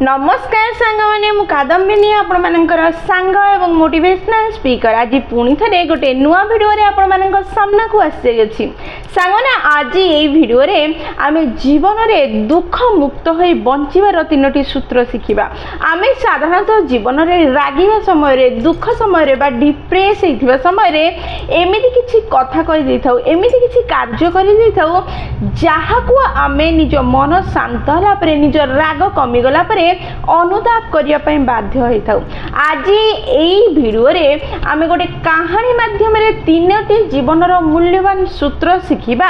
नमस्कार सांग मैंने कादम्बिनी आपणकर सांग एवं मोटिवेशनल स्पीकर आज पुणी थे गोटे नुआ भिडियो आपण सामना को आसी सांगने आज ये भिडियो आम जीवन में दुख मुक्त हो बचार 3टी सूत्र शिखा आम साधारणतः जीवन में रागिवा समय दुख समय डिप्रेस होता समय एमती किसी कथा कही था एमती किसी कार्य कर जहाँ को आम निज मन शांत है निज राग कमीगला अनुताप करने बाध्य होता आज यही भिडियो आम गोटे कहानी मध्यम 3टी जीवन मूल्यवान सूत्र शिखा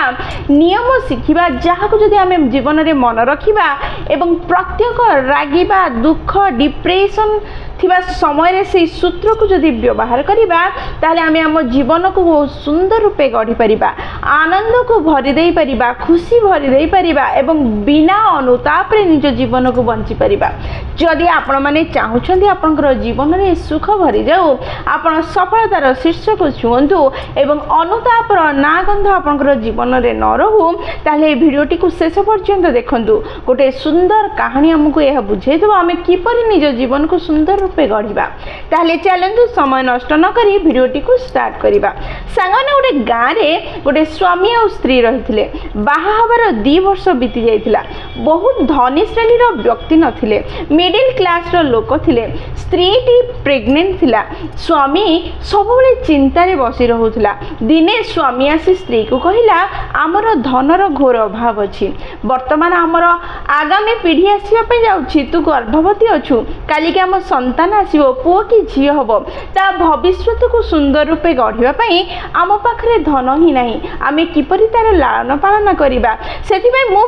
नियम शिखा जहाँ को जदि आम जीवन में मन रखा एवं प्रत्येक रागिबा दुख डिप्रेशन थिबा समय से सूत्र को जदि व्यवहार करिबा ताले आमे आम जीवन को बहुत सुंदर रूपे गढ़ी परिबा आनंद को भरी दे परिबा खुशी भरी दे परिबा एवं बिना अनुताप रे निज जीवन को बंची परिबा जदि आपण माने चाहुछंती आपनकर जीवन रे सुख भरी जाऊ आपण सफलतार शीर्ष को छुअंतु एवं अनुताप रो ना गंध आपनकर जीवन रे न रहू ताले भिडियोटी को शेष पर्यंत देखंतु गोटे सुंदर कहानी हमको यह बुझे दो आमे किपरि निज जीवन को सुंदर रूपे गढ़ा ताले चलतु समय नष्ट न करी भिडियोटी को स्टार्ट करवा सांगने गोटे गाँव में गोटे स्वामी और स्त्री रही बाहा हबार 2 वर्ष बीती जाइथिला बहुत धनी श्रेणी व्यक्ति नथिले मिडिल क्लास लोक थिले स्त्रीटी प्रेग्नेंट थिला स्वामी सबुबले चिंतार बसी रहुथिला दिने स्वामी आसी स्त्री को कहिला आमर धनर घोर अभाव अछि वर्तमान आमर आगामी पीढ़ी आसीबा पे जाउछि तू गर्भवती अछु काली के आम संतान आसो पुओ कि झी हम ता भविष्य को सुंदर रूपे गढ़ापी आम पाखे धन ही ना आम किपरि तार लालन पालन करवा से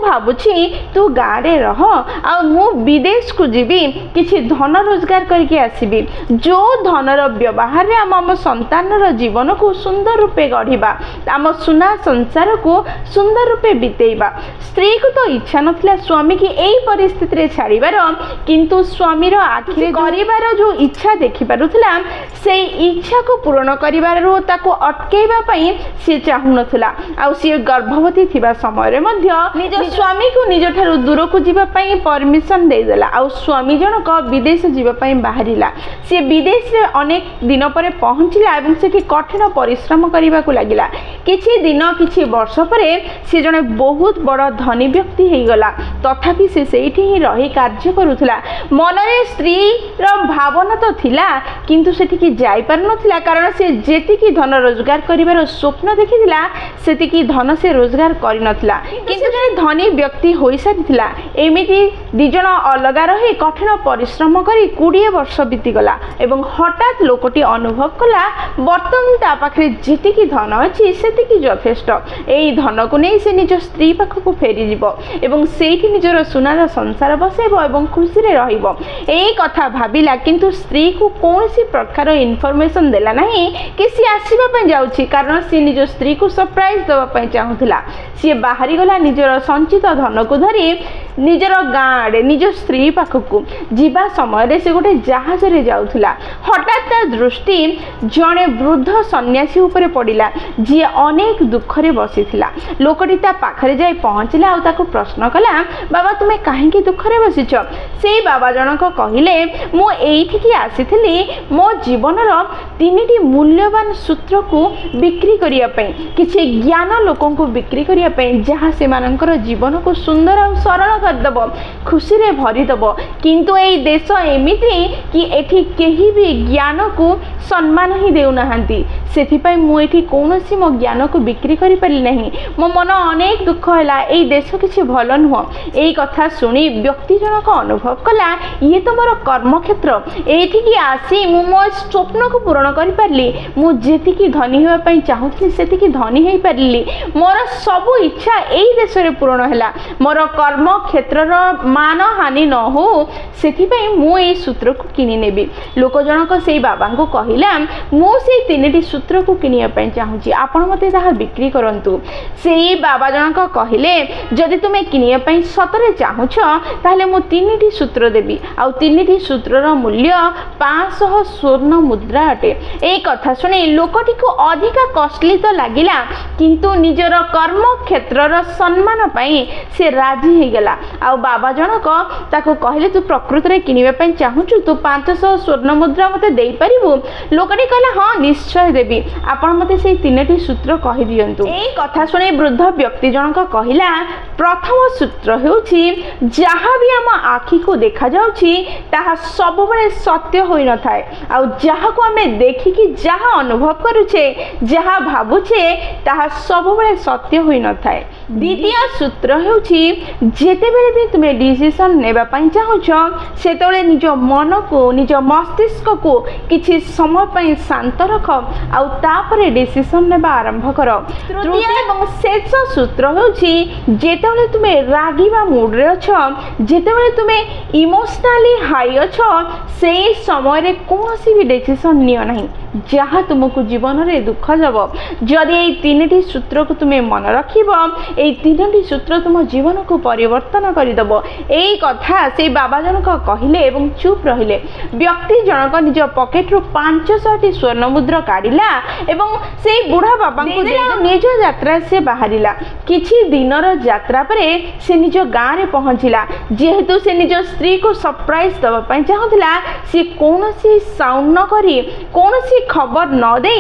भावुची तू गाँव में रह आ मु विदेश को जीवी किसी धन रोजगार करके आसबि जो धनर व्यवहार आम आम संतान जीवन को सुंदर रूपे गढ़ा आम सुना संसार को सुंदर रूपे बितेवा स्त्री को तो इच्छा नथिला स्वामी की यही परिस्थिति छाड़बार किंतु स्वामीर आखिरे करिबार जो इच्छा देखि पारुथिला से इच्छा को पूर्ण करिबारो ताको अटकेबा पई से चाहु नथिला आ से गर्भवती थिबा समय रे मध्य निज स्वामी को निज ठारू दूर को जीवा पई परमिशन दे देला आ स्वामी जनक विदेश जीवा पई बाहरिला से विदेश रे अनेक दिन पर पहुंचिला एवं सेठी कठिन परिश्रम करिबा को लागिला किछि दिन किछि वर्ष परे से जने बहुत बड़ धनी व्यक्ति हेई गला तथापि से सेठी ही रही कार्य करूथिला मन रे स्त्री भावना तो थिला किंतु सेठी जाई पार नथिला कारण से जेतिकी धन रोजगार करिवार स्वप्न देखिथिला सेतिकी धन से रोजगार करि नथिला किंतु जे धनी व्यक्ति होई सारिथिला एमिति दिजण अलगा रही कठिन परिश्रम करी 20 वर्ष बीती गला एवं हठात लोकटी अनुभव कला वर्तमान ता पाखरे जेतिकी धन अछि सेतिकी यथेष्ट एई धन को नै से निज स्त्री पाखकु फेरी जिवो एवं सेठी निजर सुनार संसार बसेबो एवं खुशी रे रहिबो एई कथा भाबिला किंतु स्त्री को कौन सी प्रकार इनफॉरमेशन देला नहीं कि सी आसीबा पय जाउछि कारण सी निज स्त्री को सरप्राइज देबा पय चाहुथिला सी बाहरी गला निजर संचित धन को धरी निजर गाँव रे निज स्त्री पाखकु जीवा समय रे से गोटे जहाज रे जाउथिला हठात ता दृष्टि जणे वृद्ध सन्यासी ऊपर पड़िला जी अनेक दुख रे बसिथिला लोकटी ता पाखरे जाई पहुंचला आ ताको प्रश्न कला बाबा तुमे काहेकि दुख रे बसिछ से बाबा जनक कहिले मो एठी आसीथिली मो जीवनर 3टी मूल्यवान सूत्र को बिक्री करिया पई किछि ज्ञान लोकों को बिक्री करिया पई जहाँ से मानकर जीवन को सुंदर और सरल कर दबो खुशी रे भरी दबो किंतु एई देश एमिति कि एठी केही भी ज्ञान को सम्मान ही देउ नाहंती सेथि पई मु एठी कोनोसी मो ज्ञान को बिक्री करि पारि नहीं मो मन अनेक दुख होला एई देश किछि भलो नुह एई कथा सुनी व्यक्ति जनक अनुभव कला ये तो मोर कर्म क्षेत्र एठी की आसी मु मो स्वप्न को पूर्ण करि पारली मु जेतिकी धनी होबा पई चाहुथि सेतिकी धनी होई पारली मोर सब इच्छा एई देश रे पूर्ण हैला मोर कर्म क्षेत्र रो मान हानि न हो सेथि पई मु एई सूत्र को किनि नेबी लोक जनक सेई बाबा को कहिला मु सेई 3टी सूत्र सूत्र को किनिया चाहूँगी आपण मते ताहा बिक्री करंतु। सेई बाबा जनक कहिले जदि तुमे किनिया सतरे चाहूछ ताहले मु 3टी सूत्र देबी आ 3टी सूत्रर मूल्य 500 स्वर्ण मुद्रा अटे। ए कथा सुनी लोकटी को अधिका कॉस्टली तो लागिला किंतु निजर कर्म क्षेत्रर सम्मान पाई से राजी हो गला। आ बाबा जनक ताको कहले तू प्रकृति रे किनिबा पई चाहूछु तू 500 स्वर्ण मुद्रा मते देई परिबु। लोकटी कहला हां निश्चय देबी आपण मते से 3टी सूत्र कहि दियंतु। ए कथा सुनी वृद्ध व्यक्ति जनक कहिला प्रथम सूत्र हेउछि जहाँ भी आम आखि को देखा जाउछि ताहा सब बळे सत्य होई न थाए आ जहाँ को आमे देखिकी जहाँ अनुभव करूछे जहाँ भाबुछे ताहा सब बळे सत्य होई न थाए। द्वितीय सूत्र हेउछि जेते बेले भी तुमे डिसिजन नेबा पई चाहूछ सेतोले निज मन को निज मस्तिष्क को किछि समय पई शांत रख आ तापरे डिसिजन नेबा आरंभ कर। तृतीय एवं शेष सूत्र हेउछि जेतेबेले तुमे रागिबा मूड रे अछ जेतेबेले तुमे इमोशनली हाई अछ सेई समय रे कोनोसी भी डिसिजन नियो नाही जहाँ तुमको जीवन रे दुख जब। जदि ए 3टी सूत्र को तुमे मन रखिब ए 3टी सूत्र तुम जीवन को परिवर्तन करदेव। यही कथा से बाबा जनक कहले एवं चुप रहिले। व्यक्ति जनक निज पॉकेट रु 500टी स्वर्ण मुद्रा काढ़िला एवं से बुढ़ा बाबा को निज यात्रा से बाहरिला। किछि दिनर यात्रा परे से निज गाँव रे पहुँचला। जेहेतु से निज स्त्री को सरप्राइज दबा पई चाहुथिला से कोनोसी साउंड न करी कोनोसी खबर न दे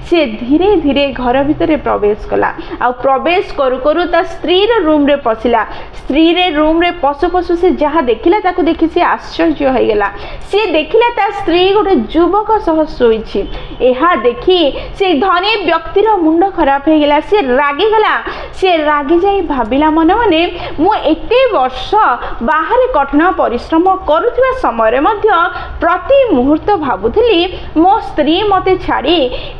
से धीरे धीरे घर भितर प्रवेश कला। आ प्रवेश करू करू ता स्त्री रे रूम रे पसिला। स्त्री रे रूम रे पशु पशु से जहाँ देखिला ताको देखि से आश्चर्य हो गला। से देखिला ता स्त्री गोटे युवक सह सोईछि। एहा देखि से धनी व्यक्ति रो मुंड खराब हो गला। से रागी गला। से रागी जाई भाबिला मन माने मु एते वर्ष बाहर कठिन परिश्रम करुथिबा समय रे मध्य प्रति मुहूर्त भाबुथिली मो स्त्री मते छाड़ी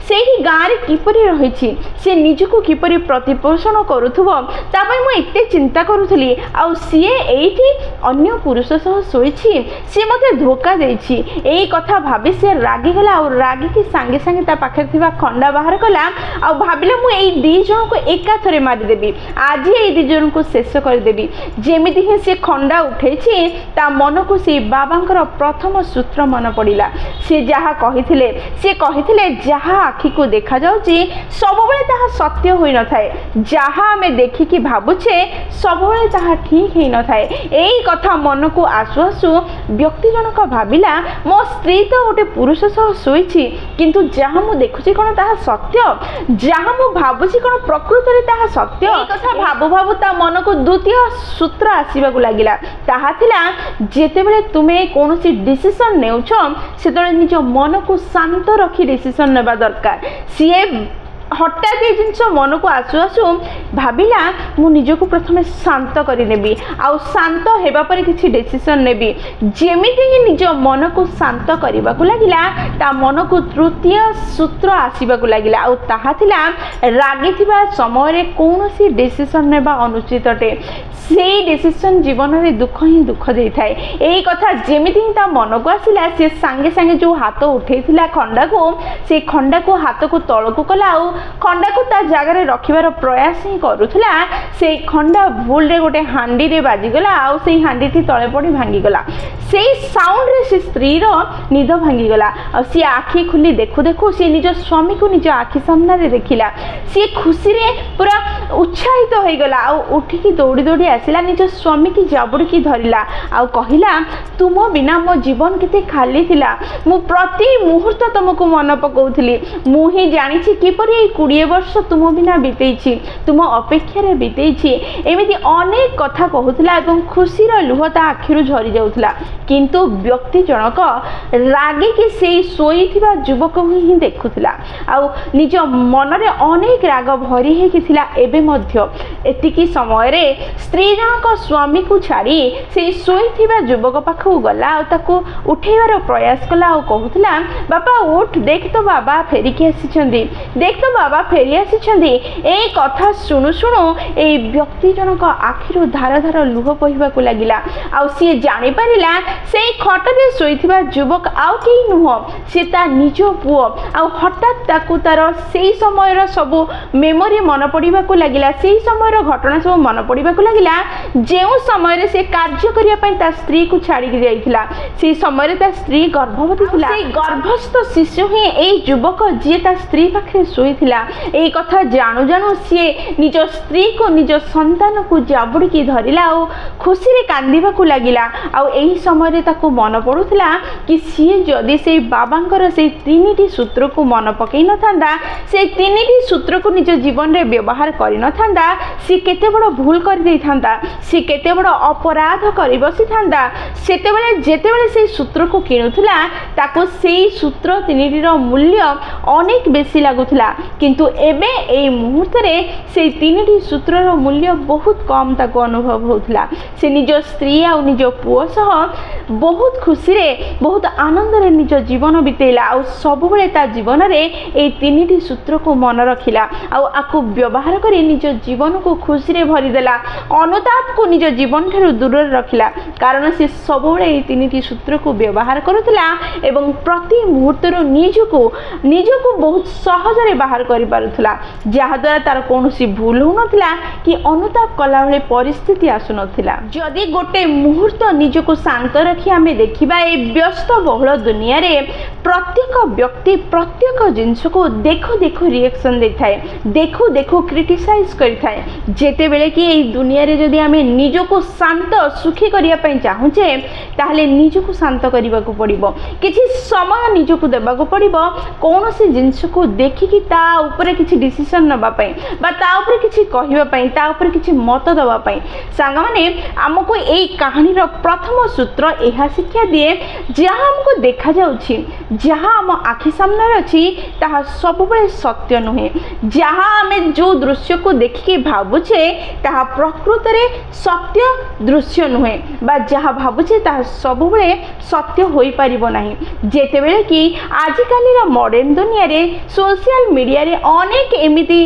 सेही गाँ रे किपरि रहिछि से निजको किपरि प्रतिपोषण करुथबो तापय मु एते चिंता करुथली। आ सीए एठी अन्य पुरुष सह सोईछि से मते धोखा देछि। एई कथा भाबी से रागी गला और रागी की संगे संगे ता पाखे थिबा खंडा बाहर कला आ भाबिला मु एई दी जन को एका थरे मारि देबी। आज एई दी जन को शेष कर देबी। जेमिति ही से खंडा उठेछि ता मन को से बाबांकर प्रथम सूत्र मन पड़िला। से जहा कहिथिले से कहिथिले जहा आखि को देखा जाउछि सब बेले ताहा सत्य होई न थाए जहा हमें देखि कि भाबुछे सब बेले ताहा ठीक हेई न थाए। एई कथा मन को आसु आसु व्यक्ति जनक भाबिला मो स्त्री तो गोटे पुरुष सह सोईछि किंतु जहा मु देखुछि कोन ताहा सत्य जहा मु भाबुछि कोन प्रकृति रे ताहा सत्य। एई कथा भाबु भाबु ता मन को द्वितीय सूत्र आसीबा को लागिला। ताहा थिला जेते बेले तुमे कोनोसी डिसिजन नेउछ सेतले निज मन को शांत रखी डिसिजन नेबा दरकार। सीए हठात ये जिनस मन को आसु आसु भाविला मु निजको प्रथमे शांत करि नेबी आ शांत हेबा पर किछि डिसिजन नेबी। जेमिति ही निज मन को शांत करबा को लागिला ता मन को तृतीय सूत्र आसीबा को लागिला आ ताहा थिला रागी थिबा समय रे कोनोसी डिसिजन नेबा अनुचित अटे। सेई डिसिजन जीवन रे दुख ही दुख देई थाए। एई कथा जेमिति ही ता मन को आसिला से संगे संगे जो हाथ उठेइथिला खंडा को से खंडा को हाथ को तळ को कला आ खंडा को ता जगह रे रखिबार प्रयास ही करूथला। से खंडा भूल रे गोटे हांडी रे बाजी गला आ से हांडी ती तळे पड़ी भांगी गला। से साउंड रे से स्त्री रो निद भांगी गला आ से आखि खुली देखु देखु से निज स्वामी को निज आखि सामने रे देखिला। से खुशी रे पूरा उत्साहित हो गला आ उठी की दौड़ी दौड़ी आसिला निज स्वामी की जाबुड़ की धरिला आ कहिला तुम बिना मो जीवन केते खाली थिला। मु प्रति मुहूर्त तुमको मन पकाउथली। मु ही जानि छि किपरि 20 वर्ष तुम बिना बीतेछि तुम अपेक्षा रे बीतेछि। एमिति अनेक कथा कहूथला एवं खुशी रो लुह ता आखिरु झरी जाउथला। किंतु व्यक्ति जनक रागी के सेई सोईथिबा युवक ही देखुथला आ निज मन रे अनेक राग भरी हे कि थिला। एबे मध्य एतिकी समय रे स्त्री जनक स्वामी को छाड़ी से सोईथिबा युवक पाखु गला आ ताकू उठेबार प्रयास कला आ कहूथला बापा उठ देख तो बाबा फेरिकी आसीचंदी देख तो बाबा फेरी आसी ए कथा शुणु शुणु ए व्यक्ति जनक आखिरु धार धार लुह बहिबाकु लागिला आ सी जानि परिला से खटरे सोइथिबा युवक आउ केही नुह से ता निज पुओ आ हठात ताकू तार सेही समयर सबु मेमोरी मन पड़िबाकु लागिला सेही समयर घटना सब मन पड़िबाकु लागिला जेउ समय से कार्य करिया पई ता स्त्री को छाड़ी जाइथिला से समय ता स्त्री गर्भवती थिला से गर्भस्थ शिशु ही ए युवक जे ता स्त्री पाखे सोइथिला ए कथा जानु जानु सी निज स्त्री को निज संतान को जाबुड़ी की धरिला आ खुशी रे कांदीबाकु लागिला आ एही समय रे ताकू मन पड़ुथिला कि सी जदी से बाबांकर से तीनिटी सूत्र को मन पकई न थांदा से तीनिटी सूत्र को निज जीवन रे व्यवहार करि न थांदा सी केते बड़ भूल कर देई थांदा सी केते बड़ अपराध करि बसी थांदा सेते बेले जेते बेले से सूत्र को किनुथला ताको सेही सूत्र तीनिटीर मूल्य अनेक बेसी लागुथला किंतु एबे ए मुहूर्त रे से तीनिटी सूत्रर मूल्य बहुत कम ताको अनुभव होथला से निज स्त्री आ निज पुओ सह बहुत खुशी रे बहुत आनंद रे निज जीवन बितेला आ सब बेले ता जीवन रे ए तीनिटी सूत्र को मन रखिला आ आकु व्यवहार करी निज जीवन को खुशी रे भरी देला अनुताप को निज जीवन ठारू दूर रखिला कारण से सब बेले ए तीनिटी सूत्र को व्यवहार करुथिला एवं प्रति मुहूर्त रो निजको बहुत सहज रे बाहर करि पारुथिला जहा द्वारा तार कोनोसी भूल हो नथिला कि अनुताप कला बेले परिस्थिति आसु नथिला जदि गोटे मुहूर्त निजको शांत रखी आमे देखिबा ए व्यस्त बहुल दुनिया रे प्रत्येक व्यक्ति प्रत्येक जिंस को देखो देखो रिएक्शन दे थाए देखो देखो क्रिटिसाइज करि थाए जेते बेले कि ए दुनिया रे जदि आमे निजको शांत सुखी करिया पई चाहुचे ताहले निजको शांत करिबा को पड़िबो किछि समय निजको देबा को पड़िबो कोनोसी जिंस को देखि कि ता ऊपर किछि डिसिजन नबा पई बा ता ऊपर किछि कहिबा पई ता ऊपर किछि मत दबा पई सांगा माने हमको एई कहानी रो प्रथम सूत्र एहा शिक्षा दिए जहा हमको देखा जाउछि जहा हम आखि सामने अछि ताहा सब बेले सत्य नहे जहा हमें जो दृश्य को देखि के भाबुछे ताहा प्रकृत रे सत्य दृश्य नहे बा जहा भाबुछे ताहा सब बेले सत्य होई परिबो नाही जेते बेले कि आजिकाली रा मॉडर्न दुनिया रे सोशल मीडिया रे अनेक एमिति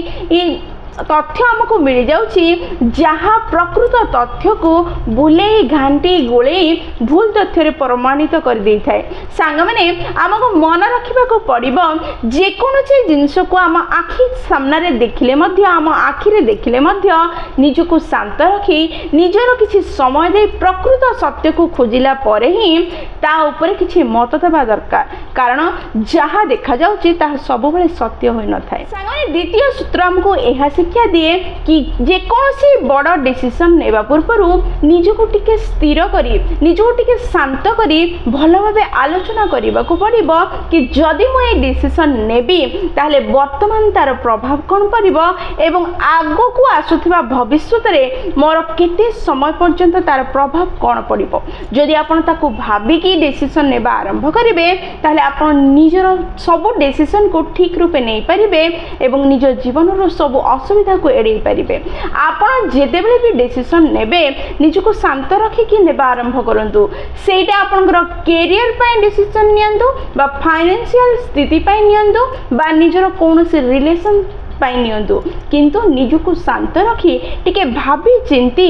तथ्य हमको मिल जाउछि जहाँ प्रकृत तथ्य को बुले घांटी गोले भूल तथ्य प्रमाणित कर दे थाए सांग माने आमको मन रखा को पड़िबो जे कोनोसी जिंस को आम आखि सामने देखिले मध्य आम आखिरे देखिले मध्य निजको शांत रखी निजर किछि समय दे प्रकृत सत्य को खोजिला परे ही ता ऊपर किछि मत देबा दरकार कारण जहाँ देखा जाउछि ता सब बेले सत्य होई न थाए सांग माने द्वितीय सूत्र हमको एहा शिक्षा दिए कि जे कोनोसी बड़ डिसिजन नेबा पूर्व निजको टिके स्थिर करी निजको टिके शांत करी भल भाबे आलोचना करबा को पड़िबो कि जदि मु ए डिसिजन नेबी ताले वर्तमान तार प्रभाव कोन पड़िबो एवं आगो को आसुथिबा भविष्यत रे मोर केते समय पर्यंत तार प्रभाव कोन पड़िबो जदि आपण ताको भाबी कि डिसिजन नेबा आरंभ करिवे ताले आपण निजर सब डिसिजन को ठीक रूपे नै परिबे एवं निज जीवन रो सब असुविधा को एड़े पारिबे आपण जेतेबेले भी डिसिजन नेबे निजको शांत रखी कि नेबा आरंभ करंतु सेटा आपनकर कैरियर पय डिसिजन नियंतु बा फाइनेंशियल स्थिति पय नियंतु बा निजर कोनोसी रिलेशन पाई नियंतु किंतु निजको शांत रखी टिके भाबी चिंती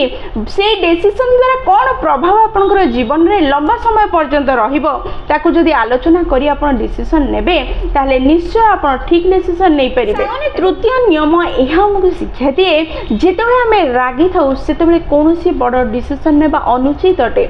से डिसिजन द्वारा कोन प्रभाव आपनकर जीवन रे लंबा समय पर्यंत रहिबो ताकू जदि आलोचना करी आपण डिसिजन नेबे ताले निश्चय आपण ठीक डिसिजन नै परिबे माने तृतीय नियम एहा हमकु शिक्षा दिए जेतेबेले हमें रागी थाउ सेतेबेले कोनोसी बड़ डिसिजन नेबा अनुचित अटे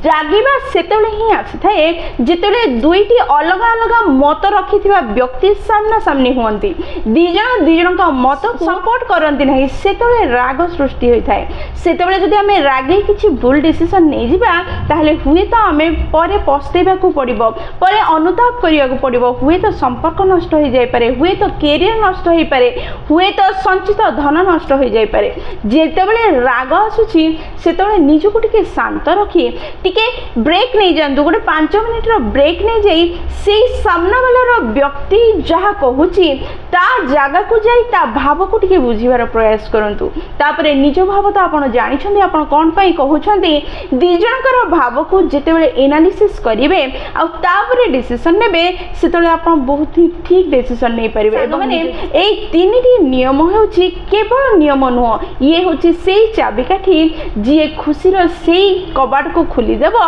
रागीबा सेतेबेले ही आसी थाए जेतेबेले दुईटी अलग अलग मत रखिथिबा व्यक्ति सामना सामनी होंती दुईजन का मत सपोर्ट करती ना से राग सृष्टि होता है से जदि रागे किसी भूल डिसिजन नहीं जिबा ताहले हुए तो आम पर पस्तेबा को पड़ो पर अनुताप करने को पड़ो हुए तो संपर्क नष्ट हो जाए पारे हुए तो कैरियर नष्ट हो पारे हुए तो संचित धन नष्ट हो जाए पारे जेतेबेले राग आसुची सेतेबेले निजको टिके शांत रखी टिके ब्रेक नहीं जातु गोटे 5 मिनिट ब्रेक नहीं जाई से सामना वाला व्यक्ति जहाँ कहूची ता जगह को जाई ता भाव को टिके बुझिबार प्रयास करंतु तापरे निज भाव तो आपण जानिछन्ती आपण कोन पई कहउछन्ती दी जनकर भाव को जेते बेले एनालिसिस करिवे आ तापरे डिसिजन नेबे सेतले आपण बहुत ही ठीक डिसिजन नै परिबे माने एई तीनटी नियम होउछि केवल नियम नुह ये होउछि सेई चाबिकाठी जे खुशीर सेई कबाट को खोली देब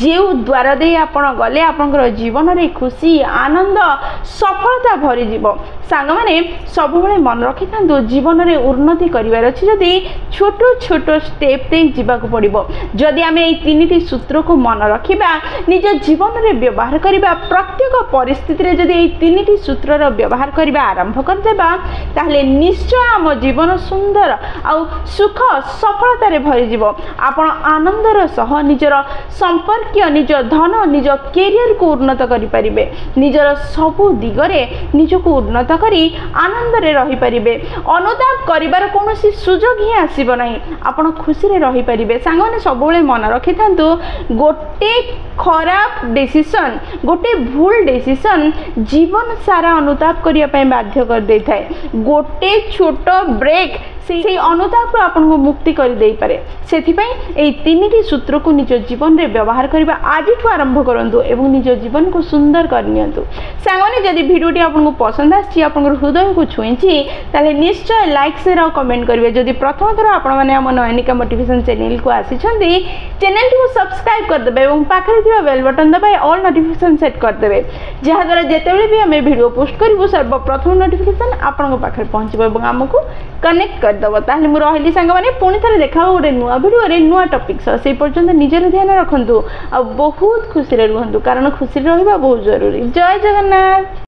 जो द्वार दे आपण गले आपनकर जीवन रे खुशी आनंद सफलता भरी जीव सांग माने सब बेले मन रखि थांदो जीवन रे उन्नति करिवार अछि जदी छोट छोट स्टेप दे जीवाक पड़िबो जदी आमे एई तीनटी सूत्र को मन रखिबा निज जीवन रे व्यवहार करिबा प्रत्येक परिस्थिति रे जदी एई तीनटी सूत्र रो व्यवहार करिबा आरंभ कर देबा ताहले निश्चय आम जीवन सुंदर आ सुख सफलता रे भरी जीव आपण आनंदर सह निजर संपर्क निज धन निज कैरियर को उन्नत करि परिबे निजर सबु दिगरे निजको उन्नत करी आनंद रे रही परिबे अनुताप करिवार कोनोसी सुजोग ही आसीबो नाही आपण खुशी रे रही परिबे सांगने सबुले मन रखि थांतु गोटे खराब डिसिजन गोटे भूल डिसिजन जीवन सारा अनुताप करिया पय बाध्य कर दे थाए गोटे छोट ब्रेक से अनुताप आपन को मुक्ति कर दे पारे सेथिपई एई तीनटी सूत्र को निज जीवन रे व्यवहार करबा आजिठु आरंभ करंतु एवं निज जीवन को सुंदर कर नियंतु सांगने जदि वीडियोटी आपन को पसंद आछि आपन हृदय को छुईछि ताले निश्चय लाइक शेयर और कमेंट करिवे जदि प्रथम थर आपन माने हम नयनिका मोटिवेशन चैनल को आसीछन्ती चैनल को सब्सक्राइब कर देबे एवं पाखरे थिबा बेल बटन दबाइ ऑल नोटिफिकेशन सेट कर देबे जहा द्वारा जेतेबेले भी हम वीडियो पोस्ट करबो सर्वप्रथम नोटिफिकेशन आपन को पाखरे पहुंचबो एवं हमकु कनेक्ट कर दबो ताहले मु रहिली संग माने पुणी थरे देखा गोटे नुआ वीडियो रे नुआ टॉपिक से पर्यंत निजर ध्यान रखंतु आ बहुत खुशी रे रहंतु कारण खुशी रहबा बहुत जरूरी जय जगन्नाथ।